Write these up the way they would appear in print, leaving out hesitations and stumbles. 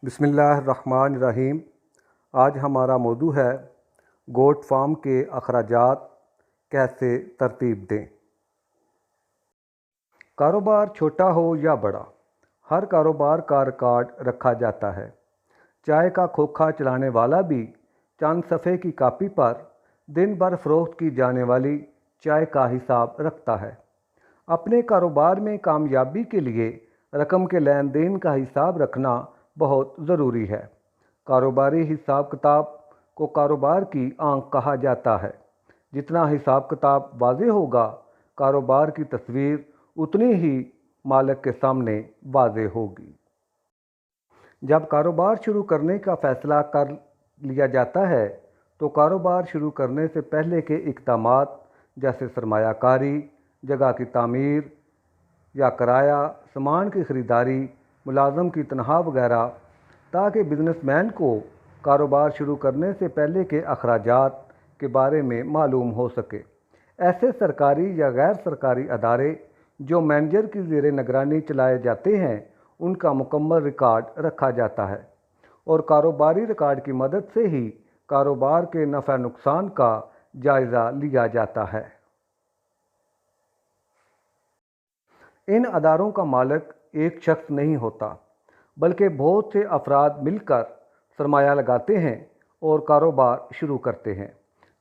बिस्मिल्लाहिर्रहमानिर्रहीम। आज हमारा मौजू है गोट फार्म के अखराजात कैसे तरतीब दें। कारोबार छोटा हो या बड़ा, हर कारोबार का रिकॉर्ड रखा जाता है। चाय का खोखा चलाने वाला भी चंद सफ़े की कापी पर दिन भर फ़रोख्त की जाने वाली चाय का हिसाब रखता है। अपने कारोबार में कामयाबी के लिए रकम के लेन देन का हिसाब रखना बहुत ज़रूरी है। कारोबारी हिसाब किताब को कारोबार की आंख कहा जाता है। जितना हिसाब किताब वाज़ेह होगा, कारोबार की तस्वीर उतनी ही मालिक के सामने वाज़ेह होगी। जब कारोबार शुरू करने का फ़ैसला कर लिया जाता है तो कारोबार शुरू करने से पहले के इक़दामात जैसे सरमायाकारी, जगह की तामीर या किराया, सामान की ख़रीदारी, मुलाज़म की तनख्वाह वगैरह, ताकि बिजनेसमैन को कारोबार शुरू करने से पहले के अखराजात के बारे में मालूम हो सके। ऐसे सरकारी या गैर सरकारी अदारे जो मैनेजर की ज़ेर निगरानी चलाए जाते हैं, उनका मुकम्मल रिकॉर्ड रखा जाता है और कारोबारी रिकॉर्ड की मदद से ही कारोबार के नफ़ा नुकसान का जायज़ा लिया जाता है। इन अदारों का मालिक एक शख्स नहीं होता, बल्कि बहुत से अफराद मिलकर सरमाया लगाते हैं और कारोबार शुरू करते हैं।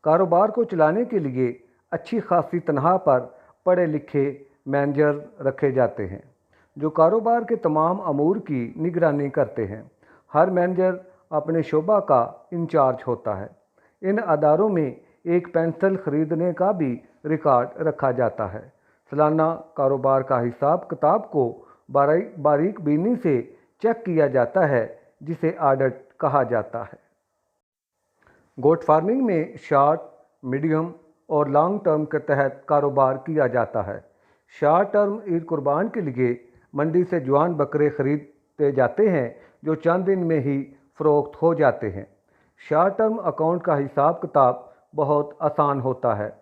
कारोबार को चलाने के लिए अच्छी खासी तनख्वाह पर पढ़े लिखे मैनेजर रखे जाते हैं जो कारोबार के तमाम अमूर की निगरानी करते हैं। हर मैनेजर अपने शोबा का इंचार्ज होता है। इन अदारों में एक पेंसिल ख़रीदने का भी रिकॉर्ड रखा जाता है। सालाना कारोबार का हिसाब किताब को बारीक बीनी से चेक किया जाता है, जिसे ऑडिट कहा जाता है। गोट फार्मिंग में शॉर्ट, मीडियम और लॉन्ग टर्म के तहत कारोबार किया जाता है। शॉर्ट टर्म ईद कुर्बान के लिए मंडी से जवान बकरे खरीदे जाते हैं जो चंद दिन में ही फ़रोख्त हो जाते हैं। शॉर्ट टर्म अकाउंट का हिसाब किताब बहुत आसान होता है,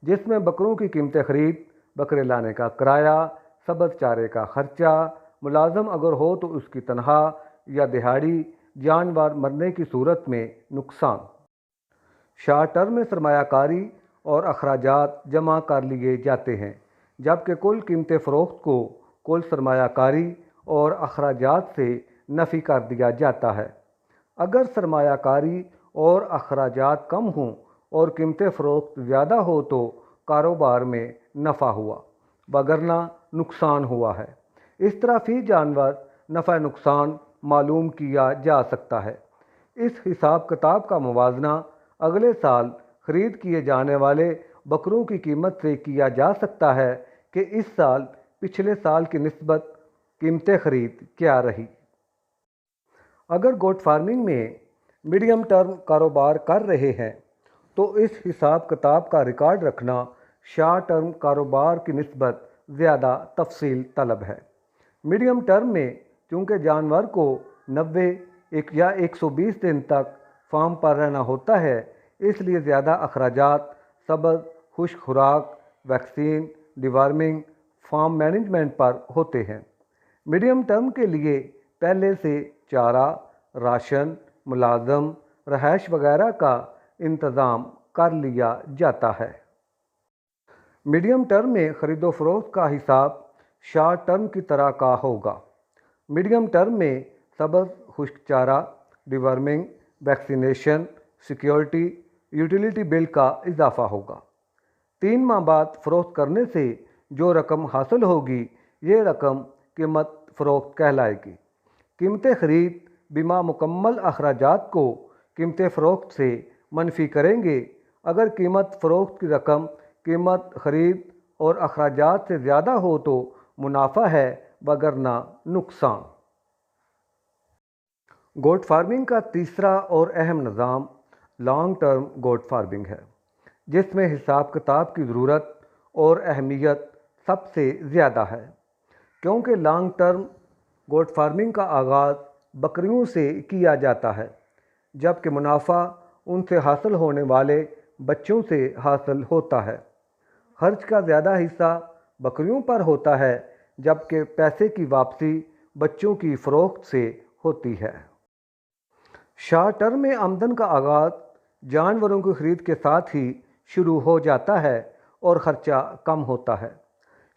जिसमें बकरों की कीमतें खरीद, बकरे लाने का किराया, सब्ज़ चारे का खर्चा, मुलाजम अगर हो तो उसकी तनख्वाह या दिहाड़ी, जानवर मरने की सूरत में नुकसान। शॉर्ट टर्म में सरमायाकारी और अखराजात जमा कर लिए जाते हैं, जबकि कुल कीमत फ़रोख्त को कुल सरमायाकारी और अखराजात से नफ़ी कर दिया जाता है। अगर सरमायाकारी और अखराजात कम हों और कीमत फ़रोख्त ज़्यादा हो तो कारोबार में नफ़ा हुआ, वगरना नुकसान हुआ है। इस तरह फ़ी जानवर नफ़ा नुकसान मालूम किया जा सकता है। इस हिसाब किताब का मुवाजना अगले साल ख़रीद किए जाने वाले बकरों की कीमत से किया जा सकता है कि इस साल पिछले साल की निस्बत कीमतें ख़रीद क्या रही। अगर गोट फार्मिंग में मीडियम टर्म कारोबार कर रहे हैं तो इस हिसाब किताब का रिकॉर्ड रखना शॉर्ट टर्म कारोबार की निस्बत ज़्यादा तफसील तलब है। मीडियम टर्म में चूँकि जानवर को 90 या 120 दिन तक फार्म पर रहना होता है, इसलिए ज़्यादा अखराजात सब्ज़, खुश्क खुराक, वैक्सीन, डिवार्मिंग, फार्म मैनेजमेंट पर होते हैं। मीडियम टर्म के लिए पहले से चारा, राशन, मुलाजम, रहायश वगैरह का इंतज़ाम कर लिया जाता है। मीडियम टर्म में ख़रीदो फ़रोख्त का हिसाब शॉर्ट टर्म की तरह का होगा। मीडियम टर्म में सब्ज़, खुश्क चारा, deworming, vaccination, security, utility bill का इजाफ़ा होगा। 3 माह बाद फ़रोख्त करने से जो रकम हासिल होगी, ये रकम कीमत फ़रोख्त कहलाएगी। कीमत ख़रीद बीमा मुकम्मल अखराजात को कीमत फ़रोख्त से मनफी करेंगे। अगर कीमत फ़रोख्त की रकम कीमत ख़रीद और अखराजात से ज़्यादा हो तो मुनाफा है, वगरना नुकसान। गोट फार्मिंग का तीसरा और अहम निज़ाम लॉन्ग टर्म गोट फार्मिंग है, जिसमें हिसाब किताब की ज़रूरत और अहमियत सबसे ज़्यादा है, क्योंकि लॉन्ग टर्म गोट फार्मिंग का आगाज़ बकरियों से किया जाता है, जबकि मुनाफा उनसे हासिल होने वाले बच्चों से हासिल होता है। खर्च का ज़्यादा हिस्सा बकरियों पर होता है, जबकि पैसे की वापसी बच्चों की फ़रोख्त से होती है। शॉर्ट टर्म में आमदन का आगाज़ जानवरों की खरीद के साथ ही शुरू हो जाता है और ख़र्चा कम होता है।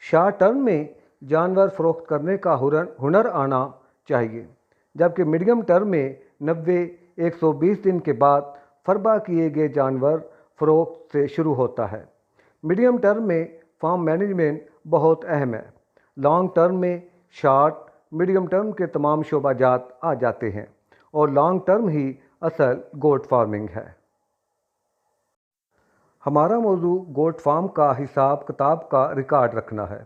शॉर्ट टर्म में जानवर फ़रोख्त करने का हुनर आना चाहिए, जबकि मीडियम टर्म में 90-120 दिन के बाद फरबा किए गए जानवर फ़रोख्त से शुरू होता है। मीडियम टर्म में फार्म मैनेजमेंट बहुत अहम है। लॉन्ग टर्म में शॉर्ट मीडियम टर्म के तमाम शोबाजात आ जाते हैं और लॉन्ग टर्म ही असल गोट फार्मिंग है। हमारा मौजू गोट फार्म का हिसाब किताब का रिकॉर्ड रखना है,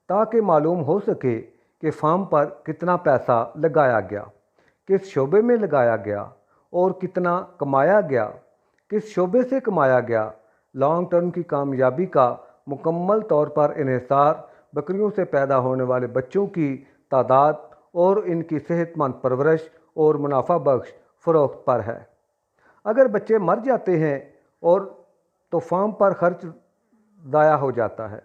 ताकि मालूम हो सके कि फार्म पर कितना पैसा लगाया गया, किस शोबे में लगाया गया और कितना कमाया गया, किस शोबे से कमाया गया। लॉन्ग टर्म की कामयाबी का मुकम्मल तौर पर इन्हिसार बकरियों से पैदा होने वाले बच्चों की तादाद और इनकी सेहतमंद परवरिश और मुनाफा बख्श फ़रोख्त पर है। अगर बच्चे मर जाते हैं और तो फार्म पर खर्च ज़ाया हो जाता है।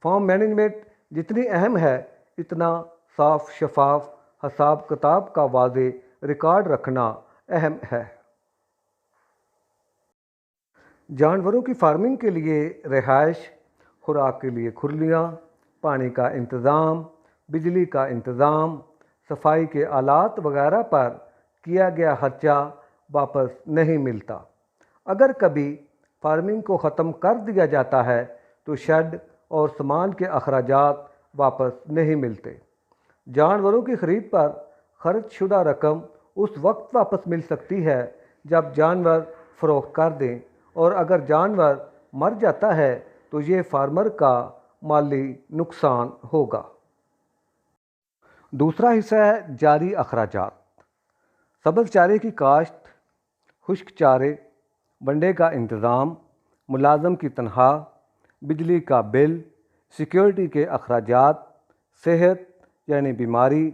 फार्म मैनेजमेंट जितनी अहम है, इतना साफ शफाफ हिसाब किताब का वाज़े रिकॉर्ड रखना अहम है। जानवरों की फार्मिंग के लिए रिहाइश, खुराक के लिए खुरलियाँ, पानी का इंतज़ाम, बिजली का इंतज़ाम, सफाई के आलात वगैरह पर किया गया खर्चा वापस नहीं मिलता। अगर कभी फार्मिंग को ख़त्म कर दिया जाता है तो शेड और सामान के अखराजात वापस नहीं मिलते। जानवरों की ख़रीद पर खर्च शुदा रकम उस वक्त वापस मिल सकती है जब जानवर फ़रोख्त कर दें, और अगर जानवर मर जाता है तो ये फार्मर का माली नुकसान होगा। दूसरा हिस्सा है जारी अखराजात। सब्ज़ चारे की काश्त, खुश्क चारे, वनडे का इंतज़ाम, मुलाज़म की तनख्वाह, बिजली का बिल, सिक्योरिटी के अखराजात, सेहत यानी बीमारी,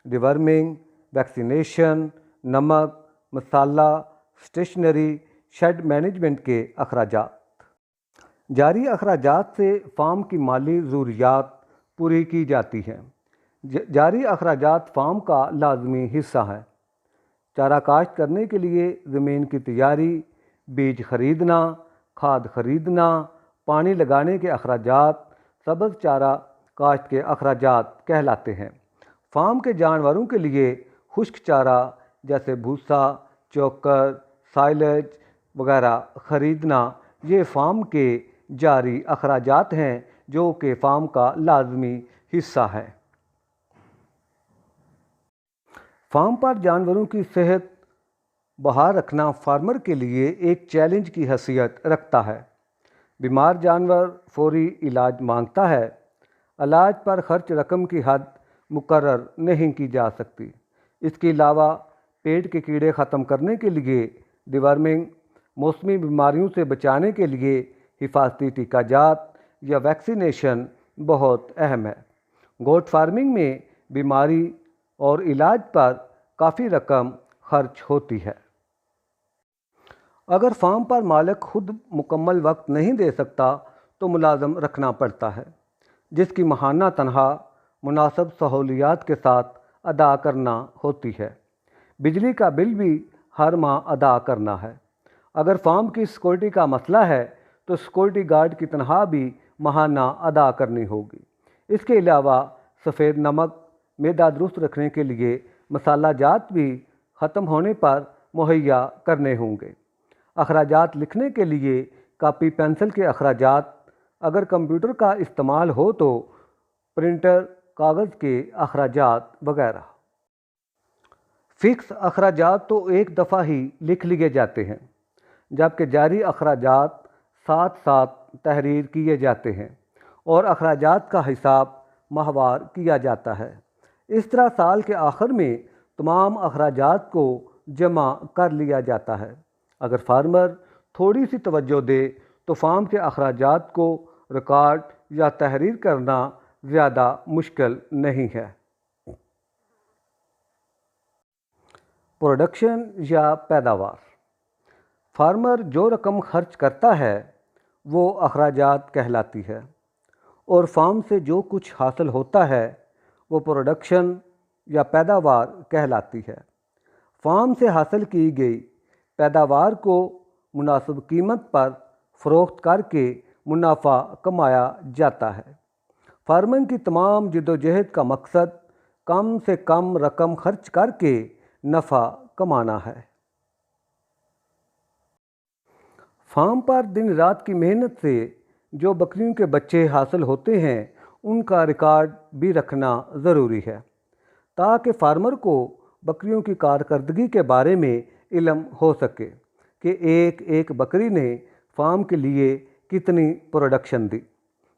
डिवर्मिंग, वैक्सीनेशन, नमक, मसाला, स्टेशनरी, शेड मैनेजमेंट के अखराजात। जारी अखराजात से फार्म की माली ज़रूरियात पूरी की जाती हैं। जारी अखराजात फार्म का लाजमी हिस्सा है। चारा काश्त करने के लिए ज़मीन की तैयारी, बीज खरीदना, खाद खरीदना, पानी लगाने के अखराजात सब्ज़ चारा काश्त के अखराजात कहलाते हैं। फार्म के जानवरों के लिए खुश्क चारा जैसे भूसा, चोकर, साइलेज वगैरह ख़रीदना ये फार्म के जारी अखराजात हैं, जो कि फार्म का लाजमी हिस्सा है। फार्म पर जानवरों की सेहत बहाल रखना फार्मर के लिए एक चैलेंज की हैसियत रखता है। बीमार जानवर फौरी इलाज मांगता है। इलाज पर खर्च रकम की हद मुकर्रर नहीं की जा सकती। इसके अलावा पेट के कीड़े ख़त्म करने के लिए डिवर्मिंग, मौसमी बीमारियों से बचाने के लिए हिफाजती टीकाजात या वैक्सीनेशन बहुत अहम है। गोट फार्मिंग में बीमारी और इलाज पर काफ़ी रकम खर्च होती है। अगर फार्म पर मालिक खुद मुकम्मल वक्त नहीं दे सकता तो मुलाजम रखना पड़ता है, जिसकी माहाना तनख्वाह मुनासिब सहूलियात के साथ अदा करना होती है। बिजली का बिल भी हर माह अदा करना है। अगर फार्म की सिक्योरिटी का मसला है तो सिक्योरिटी गार्ड की तनख्वाह भी माहाना अदा करनी होगी। इसके अलावा सफ़ेद नमक, मैदा दुरुस्त रखने के लिए मसाला जात भी ख़त्म होने पर मुहैया करने होंगे। अखराजात लिखने के लिए कापी पेंसिल के अखराजात, अगर कंप्यूटर का इस्तेमाल हो तो प्रिंटर, कागज़ के अखराजात वगैरह। फ़िक्स अखराजात तो एक दफ़ा ही लिख लिए जाते हैं, जबकि जारी अखराजात साथ साथ तहरीर किए जाते हैं और अखराजात का हिसाब माहवार किया जाता है। इस तरह साल के आखिर में तमाम अखराजात को जमा कर लिया जाता है। अगर फार्मर थोड़ी सी तवज्जो दे तो फार्म के अखराजात को रिकॉर्ड या तहरीर करना ज़्यादा मुश्किल नहीं है। प्रोडक्शन या पैदावार। फार्मर जो रकम खर्च करता है वो अखराजात कहलाती है, और फार्म से जो कुछ हासिल होता है वो प्रोडक्शन या पैदावार कहलाती है। फार्म से हासिल की गई पैदावार को मुनासिब कीमत पर फ़रोख्त करके मुनाफा कमाया जाता है। फार्मिंग की तमाम जद्दोजहद का मकसद कम से कम रकम खर्च करके नफ़ा कमाना है। फार्म पर दिन रात की मेहनत से जो बकरियों के बच्चे हासिल होते हैं उनका रिकॉर्ड भी रखना ज़रूरी है, ताकि फार्मर को बकरियों की कारकर्दगी के बारे में इल्म हो सके कि एक एक बकरी ने फार्म के लिए कितनी प्रोडक्शन दी,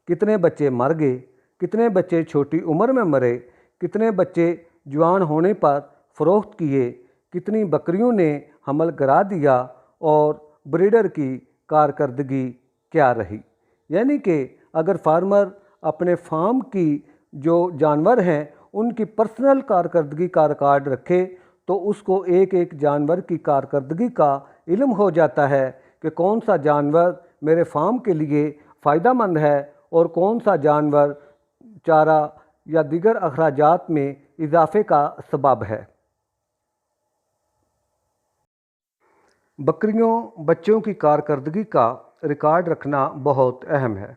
कितने बच्चे मर गए, कितने बच्चे छोटी उम्र में मरे, कितने बच्चे जवान होने पर फ़रोख्त किए, कितनी बकरियों ने हमल करा दिया और ब्रीडर की कारकर्दगी क्या रही। यानी कि अगर फार्मर अपने फार्म की जो जानवर हैं उनकी पर्सनल कारकर्दगी का रिकॉर्ड रखे तो उसको एक एक जानवर की कारकर्दगी का इल्म हो जाता है कि कौन सा जानवर मेरे फार्म के लिए फ़ायदेमंद है और कौन सा जानवर चारा या दीगर अखराजात में इजाफे का सबब है। बकरियों बच्चों की कारकर्दगी का रिकॉर्ड रखना बहुत अहम है,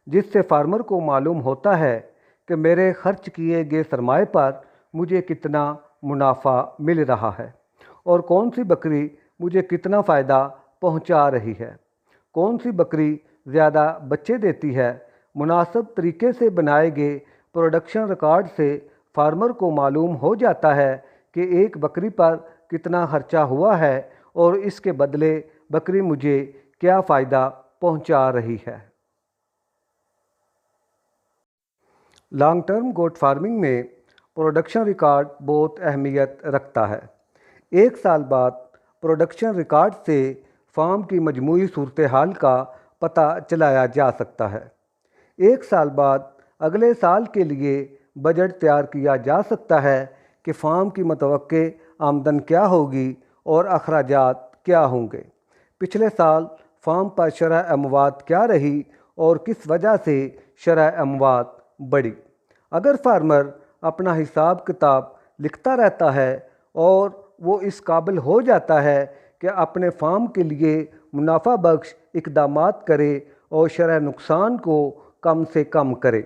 जिससे फार्मर को मालूम होता है कि मेरे खर्च किए गए सरमाए पर मुझे कितना मुनाफा मिल रहा है और कौन सी बकरी मुझे कितना फ़ायदा पहुंचा रही है, कौन सी बकरी ज़्यादा बच्चे देती है। मुनासिब तरीके से बनाए गए प्रोडक्शन रिकॉर्ड से फार्मर को मालूम हो जाता है कि एक बकरी पर कितना खर्चा हुआ है और इसके बदले बकरी मुझे क्या फ़ायदा पहुंचा रही है। लॉन्ग टर्म गोट फार्मिंग में प्रोडक्शन रिकॉर्ड बहुत अहमियत रखता है। एक साल बाद प्रोडक्शन रिकॉर्ड से फार्म की मजमूई सूरत हाल का पता चलाया जा सकता है। एक साल बाद अगले साल के लिए बजट तैयार किया जा सकता है कि फार्म की मतवक्के आमदन क्या होगी और अखराजात क्या होंगे। पिछले साल फार्म पर शरह अमवात क्या रही और किस वजह से शरह अमवात बढ़ी। अगर फार्मर अपना हिसाब किताब लिखता रहता है और वो इस काबिल हो जाता है कि अपने फार्म के लिए मुनाफा बख्श इक़दामात करे और शरह नुकसान को कम से कम करे।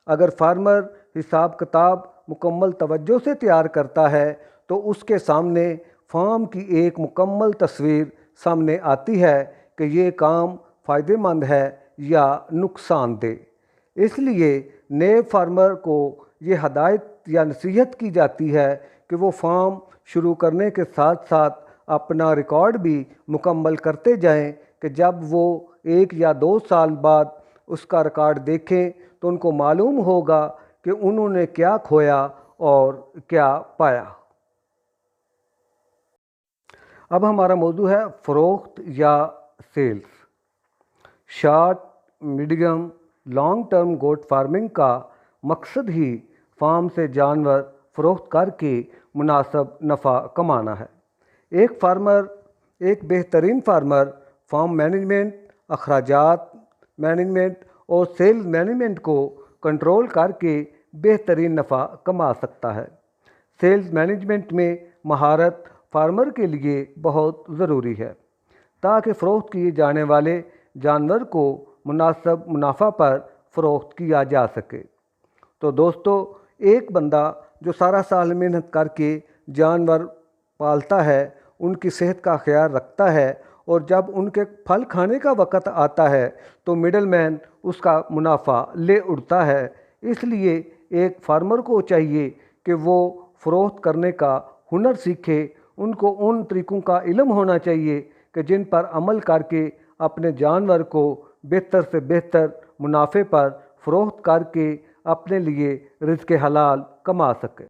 अगर फार्मर हिसाब किताब मुकम्मल तवज्जो से तैयार करता है तो उसके सामने फार्म की एक मुकम्मल तस्वीर सामने आती है कि ये काम फ़ायदेमंद है या नुकसानदेह। इसलिए नए फार्मर को ये हदायत या नसीहत की जाती है कि वो फार्म शुरू करने के साथ साथ अपना रिकॉर्ड भी मुकम्मल करते जाएं कि जब वो 1 या 2 साल बाद उसका रिकॉर्ड देखें तो उनको मालूम होगा कि उन्होंने क्या खोया और क्या पाया। अब हमारा मौजू है फ़रोख्त या sales. Short, medium, long term goat farming का मकसद ही फार्म से जानवर फ़रोख्त करके मुनासिब नफ़ा कमाना है। एक बेहतरीन फार्मर फार्म मैनेजमेंट, अखराजात मैनेजमेंट और सेल्स मैनेजमेंट को कंट्रोल करके बेहतरीन नफ़ा कमा सकता है। सेल्स मैनेजमेंट में महारत फार्मर के लिए बहुत ज़रूरी है ताकि फ़रोख्त किए जाने वाले जानवर को मुनासिब मुनाफा पर फ़रोख्त किया जा सके। तो दोस्तों, एक बंदा जो सारा साल मेहनत करके जानवर पालता है, उनकी सेहत का ख्याल रखता है और जब उनके फल खाने का वक़्त आता है तो मिडलमैन उसका मुनाफा ले उड़ता है। इसलिए एक फार्मर को चाहिए कि वो फ़रोख्त करने का हुनर सीखे। उनको उन तरीक़ों का इल्म होना चाहिए कि जिन पर अमल करके अपने जानवर को बेहतर से बेहतर मुनाफे पर फ़रोख्त करके अपने लिए रिज़्क़ हलाल कमा सके।